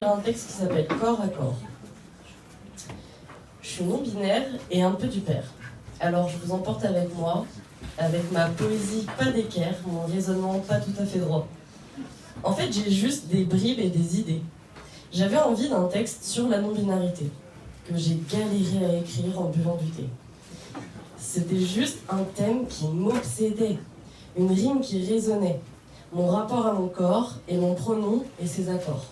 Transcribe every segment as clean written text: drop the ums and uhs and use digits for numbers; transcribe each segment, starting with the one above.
Un texte qui s'appelle Corps à corps. Je suis non-binaire et un peu du père. Alors je vous emporte avec moi, avec ma poésie pas d'équerre, mon raisonnement pas tout à fait droit. En fait, j'ai juste des bribes et des idées. J'avais envie d'un texte sur la non-binarité, que j'ai galéré à écrire en buvant du thé. C'était juste un thème qui m'obsédait, une rime qui résonnait, mon rapport à mon corps et mon pronom et ses accords.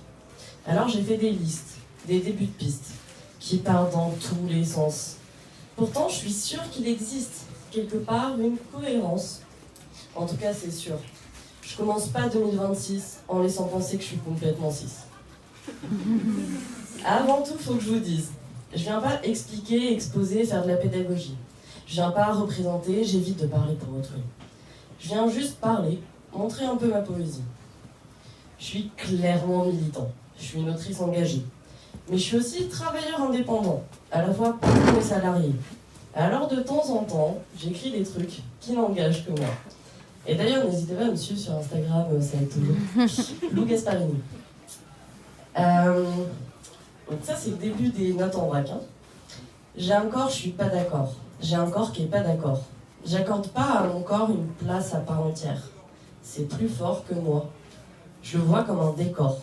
Alors j'ai fait des listes, des débuts de piste, qui partent dans tous les sens. Pourtant, je suis sûre qu'il existe, quelque part, une cohérence. En tout cas, c'est sûr. Je commence pas 2026 en laissant penser que je suis complètement cis. Avant tout, faut que je vous dise, je viens pas expliquer, exposer, faire de la pédagogie. Je viens pas représenter, j'évite de parler pour autrui. Je viens juste parler, montrer un peu ma poésie. Je suis clairement militant. Je suis une autrice engagée. Mais je suis aussi travailleur indépendant, à la fois pour mes salariés. Alors de temps en temps, j'écris des trucs qui n'engagent que moi. Et d'ailleurs, n'hésitez pas à me suivre sur Instagram, ça va être toujours Lou Gasparini. Donc ça, c'est le début des notes en vrac. J'ai un corps, je suis pas d'accord. J'ai un corps qui est pas d'accord. J'accorde pas à mon corps une place à part entière. C'est plus fort que moi. Je le vois comme un décor.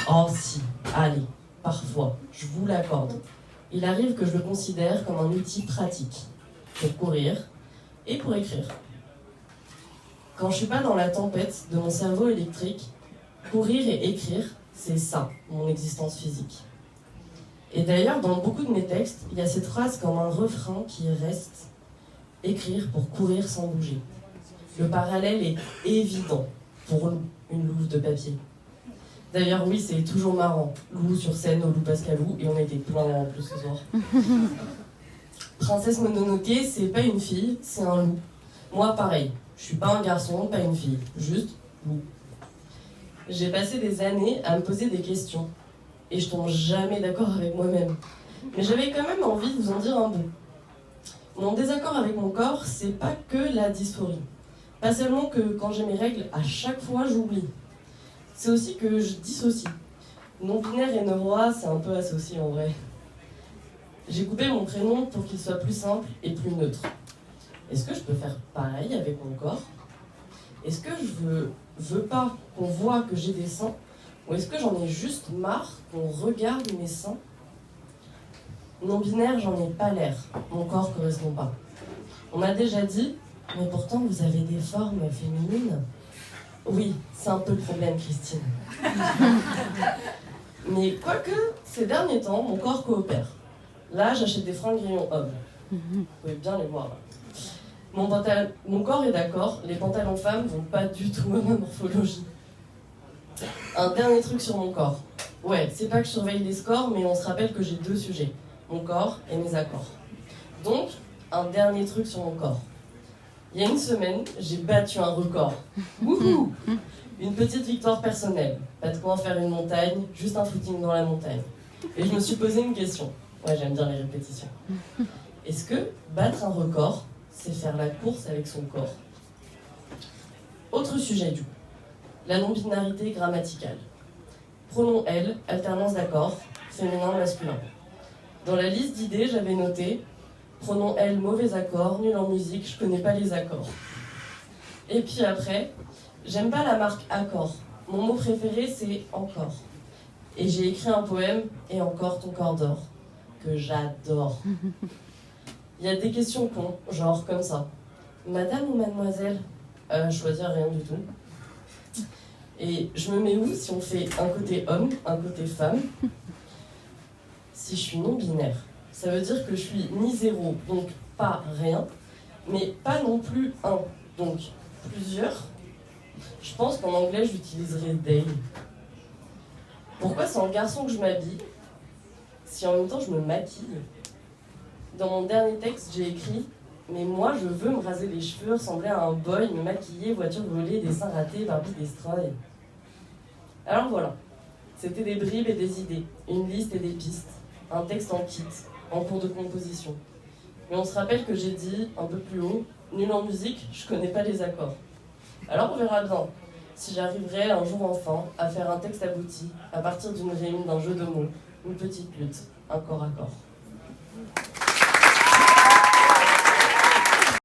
Oh si, allez, parfois, je vous l'accorde. Il arrive que je le considère comme un outil pratique pour courir et pour écrire. Quand je suis pas dans la tempête de mon cerveau électrique, courir et écrire, c'est ça, mon existence physique. Et d'ailleurs, dans beaucoup de mes textes, il y a cette phrase comme un refrain qui reste: écrire pour courir sans bouger. Le parallèle est évident pour une louve de papier. D'ailleurs, oui, c'est toujours marrant. Lou sur scène au Lou Pascalou, et on était plein en plus ce soir. Princesse Mononoke, c'est pas une fille, c'est un loup. Moi, pareil. Je suis pas un garçon, pas une fille. Juste loup. J'ai passé des années à me poser des questions. Et je tombe jamais d'accord avec moi-même. Mais j'avais quand même envie de vous en dire un bout. Mon désaccord avec mon corps, c'est pas que la dysphorie. Pas seulement que quand j'ai mes règles, à chaque fois j'oublie. C'est aussi que je dissocie. Non-binaire et neuroa, c'est un peu associé en vrai. J'ai coupé mon prénom pour qu'il soit plus simple et plus neutre. Est-ce que je peux faire pareil avec mon corps? Est-ce que je veux pas qu'on voit que j'ai des seins? Ou est-ce que j'en ai juste marre qu'on regarde mes seins? Non-binaire, j'en ai pas l'air. Mon corps correspond pas. On m'a déjà dit, mais pourtant vous avez des formes féminines. Oui, c'est un peu le problème, Christine. Mais quoique, ces derniers temps, mon corps coopère. Là, j'achète des fringues rayon hommes. Vous pouvez bien les voir, là. Mon corps est d'accord, les pantalons femmes vont pas du tout à ma morphologie. Un dernier truc sur mon corps. Ouais, c'est pas que je surveille les scores, mais on se rappelle que j'ai deux sujets. Mon corps et mes accords. Donc, un dernier truc sur mon corps. Il y a une semaine, j'ai battu un record. Wouhou! Une petite victoire personnelle. Pas de quoi en faire une montagne, juste un footing dans la montagne. Et je me suis posé une question. Ouais, j'aime bien les répétitions. Est-ce que battre un record, c'est faire la course avec son corps? Autre sujet du coup. La non-binarité grammaticale. Pronom elle, alternance d'accords, féminin, masculin. Dans la liste d'idées, j'avais noté pronom elle, mauvais accord, nul en musique, je connais pas les accords. Et puis après, j'aime pas la marque accord. Mon mot préféré, c'est encore. Et j'ai écrit un poème, et encore ton corps d'or, que j'adore. Il y a des questions cons, genre comme ça. Madame ou mademoiselle? Choisir rien du tout. Et je me mets où si on fait un côté homme, un côté femme? Si je suis non-binaire, ça veut dire que je suis ni zéro, donc pas rien, mais pas non plus un, donc plusieurs. Je pense qu'en anglais, j'utiliserais they. Pourquoi c'est en garçon que je m'habille, si en même temps je me maquille? Dans mon dernier texte, j'ai écrit « Mais moi, je veux me raser les cheveux, ressembler à un boy, me maquiller, voiture volée, des seins ratés, Barbie destroy. » Alors voilà, c'était des bribes et des idées, une liste et des pistes, un texte en kit, en cours de composition. Mais on se rappelle que j'ai dit, un peu plus haut, nul en musique, je connais pas les accords. Alors on verra bien. si j'arriverais un jour enfin à faire un texte abouti à partir d'une rime, d'un jeu de mots, une petite lutte, un corps à corps.